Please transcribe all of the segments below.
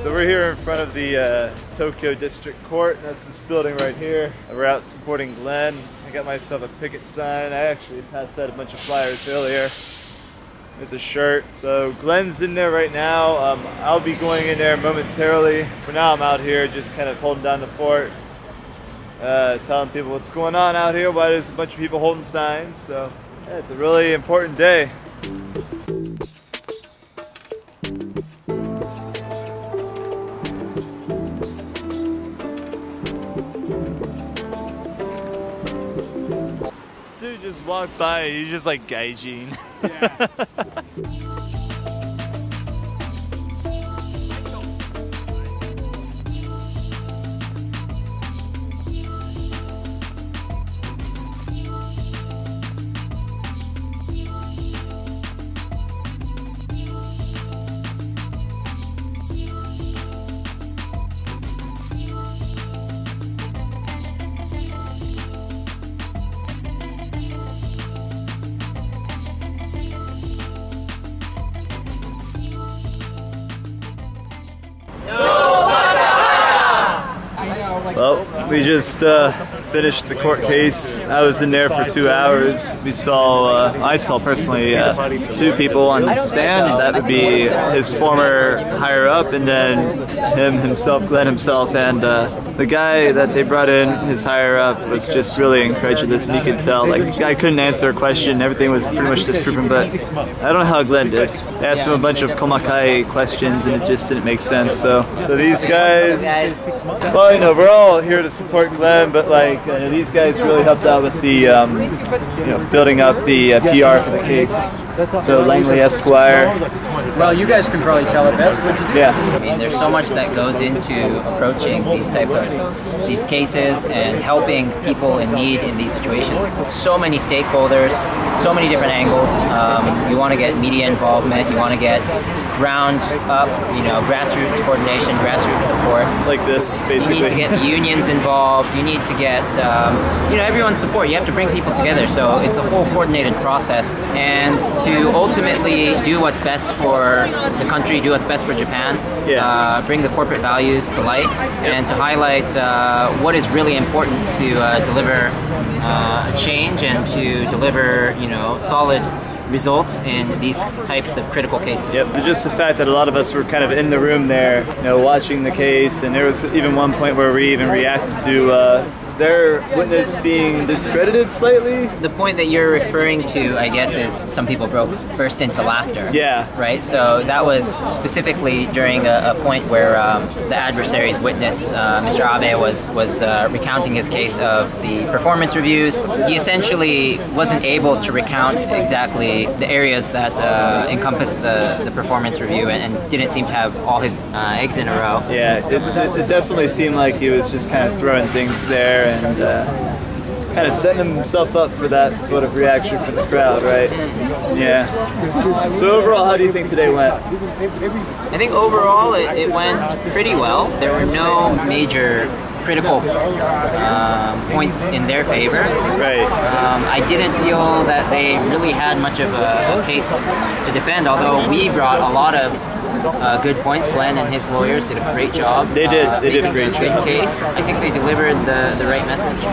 So we're here in front of the Tokyo District Court, and that's this building right here. We're out supporting Glen. I got myself a picket sign. I actually passed out a bunch of flyers earlier. There's a shirt. So Glen's in there right now. I'll be going in there momentarily. For now, I'm out here just kind of holding down the fort, telling people what's going on out here, why there's a bunch of people holding signs. So yeah, it's a really important day. Dude just walked by, he's just like gaijin. Yeah. Well, we just finished the court case. I was in there for 2 hours. We saw, I saw personally, 2 people on the stand. That would be his former higher up, and then him himself, Glen himself, and the guy that they brought in, his higher up, was just really incredulous, and you could tell, like, the guy couldn't answer a question. Everything was pretty much disproven, but I don't know how Glen did. I asked him a bunch of komakai questions, and it just didn't make sense. So these guys, well, you know, we're all here to support Glen, but like these guys really helped out with the you know, building up the PR for the case. So Langley Esquire. Well, you guys can probably tell it best, would you think? Yeah. I mean, there's so much that goes into approaching these type of these cases and helping people in need in these situations. So many stakeholders, so many different angles. You want to get media involvement. You want to get ground up, you know, grassroots coordination, grassroots support. Like this, basically. You need to get the unions involved. You need to get, you know, everyone's support. You have to bring people together. So it's a full coordinated process. And to ultimately do what's best for the country, do what's best for Japan, bring the corporate values to light, and to highlight what is really important to deliver a change and to deliver, you know, solid results in these types of critical cases. Yep, just the fact that a lot of us were kind of in the room there, you know, watching the case, and there was even one point where we even reacted to their witness being discredited slightly. The point that you're referring to, I guess, is some people burst into laughter. Yeah. Right? So that was specifically during a point where the adversary's witness, Mr. Abe, was recounting his case of the performance reviews. He essentially wasn't able to recount exactly the areas that encompassed the performance review, and didn't seem to have all his eggs in a row. Yeah, it definitely seemed like he was just kind of throwing things there and kind of setting himself up for that sort of reaction from the crowd, right? Yeah. So overall, how do you think today went? I think overall it went pretty well. There were no major critical points in their favor. Right. I didn't feel that they really had much of a case to defend, although we brought a lot of good points. Glen and his lawyers did a great job. They did a great job. Good case. I think they delivered the right message.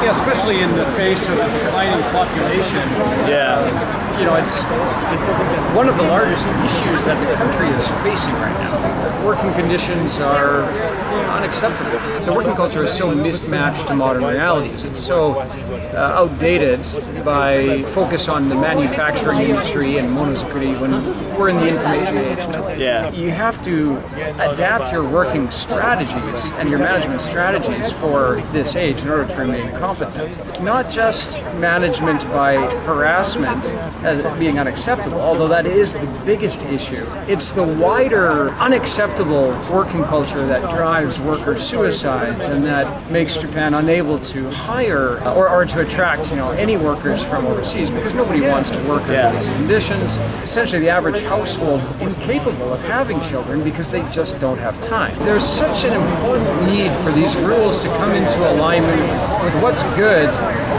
Yeah, especially in the face of a declining population. Yeah. You know, it's one of the largest issues that the country is facing right now. Working conditions are unacceptable. The working culture is so mismatched to modern realities. It's so outdated by focus on the manufacturing industry and monozukuri when we're in the information age now. Yeah. You have to adapt your working strategies and your management strategies for this age in order to remain competent. Not just management by harassment as being unacceptable, although that is the biggest issue. It's the wider unacceptable working culture that drives worker suicides and that makes Japan unable to hire or to attract, you know, any workers from overseas, because nobody wants to work under these conditions. Essentially, the average household incapable of having children because they just don't have time. There's such an important need for these rules to come into alignment with what's good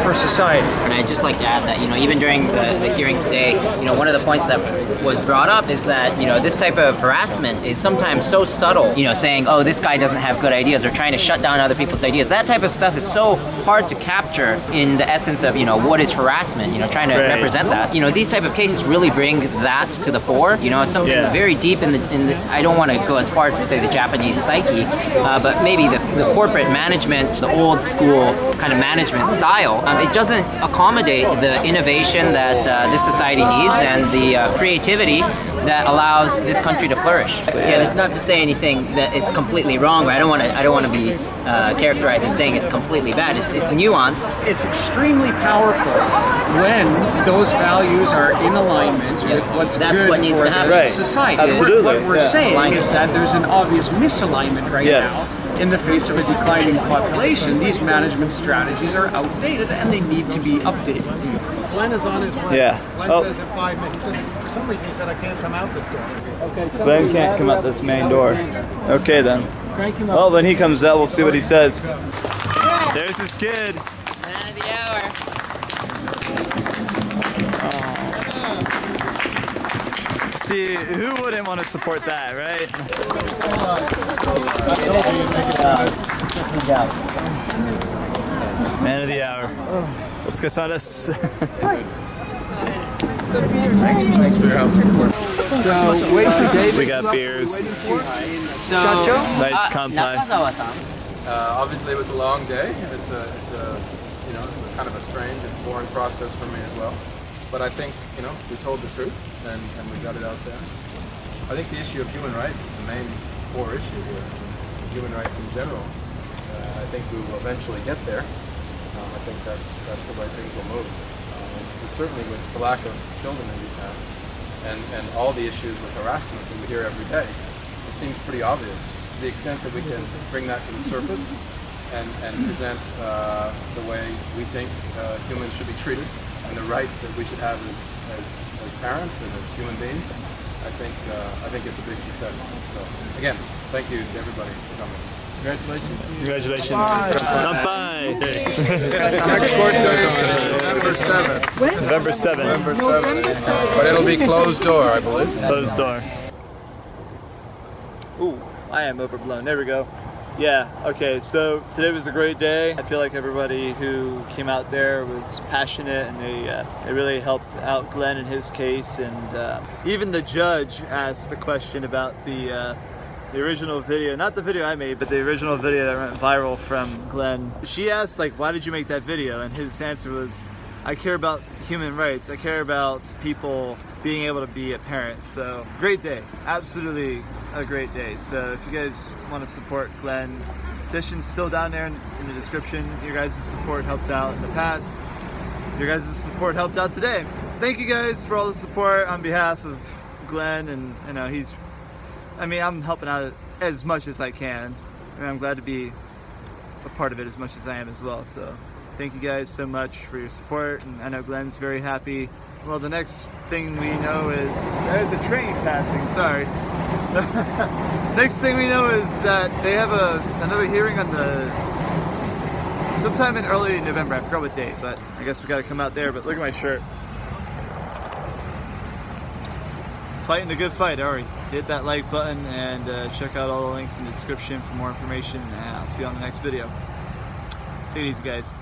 for society. And I'd just like to add that, even during the hearing today, one of the points that was brought up is that, this type of harassment is sometimes so subtle, saying, oh, this guy doesn't have good ideas, or trying to shut down other people's ideas. That type of stuff is so hard to capture in the essence of, what is harassment, trying to represent that. These type of cases really bring that to the fore. It's something very deep in the I don't want to go as far as to say the Japanese psyche, but maybe the corporate management, the old school kind of management style, it doesn't accommodate the innovation that this society needs and the creativity that allows this country to flourish. Yeah, it's not to say anything that it's completely wrong. I don't want to be characterized as saying it's completely bad. It's nuanced. It's extremely powerful when those values are in alignment with what's good what needs for to happen. the society. Absolutely. What we're saying is that there's an obvious misalignment right Yes. now. In the face of a declining population, these management strategies are outdated and they need to be updated. Glen is on his way. Yeah. Glen says in 5 minutes. He said, for some reason he said I can't come out this door. Okay. Glenn can't come out this main door. Okay then. Crank him up. Well, when he comes out, we'll see what he says. There's his kid. Man of the hour. See, who wouldn't want to support that, right? Man of the hour. Let's go, Sadas. Thanks for your help. We got beers. So, Nice kanpai. Obviously, it was a long day. It's a kind of a strange and foreign process for me as well. But I think we told the truth and we got it out there. I think the issue of human rights is the main core issue here. Human rights in general. I think we will eventually get there. I think that's the way things will move. But certainly with the lack of children that we have and all the issues with harassment that we hear every day, it seems pretty obvious. To the extent that we can bring that to the surface and present the way we think humans should be treated and the rights that we should have as parents and as human beings, I think it's a big success. So again, thank you to everybody for coming. Congratulations. Congratulations. Kanpai. Next court date is November 7th. November 7th. But it'll be closed door, I believe. Closed door. Ooh, I am overblown. There we go. Yeah, okay, so today was a great day. I feel like everybody who came out there was passionate and they really helped out Glenn in his case, and even the judge asked a question about the original video, not the video I made, but the original video that went viral from Glenn. She asked, like, why did you make that video? And his answer was, I care about human rights. I care about people being able to be a parent. So great day, absolutely a great day. So if you guys want to support Glenn, petition's still down there in the description. Your guys' support helped out in the past. Your guys' support helped out today. Thank you guys for all the support on behalf of Glenn, and I'm helping out as much as I can, and I'm glad to be a part of it as much as I am as well. So thank you guys so much for your support, and I know Glenn's very happy. Well, the next thing we know is there's a train passing. Sorry. Next thing we know is that they have another hearing on sometime in early November. I forgot what date, but I guess we got to come out there. But look at my shirt. Fighting a good fight, alright. Hit that like button and check out all the links in the description for more information, and I'll see you on the next video. Take it easy, guys.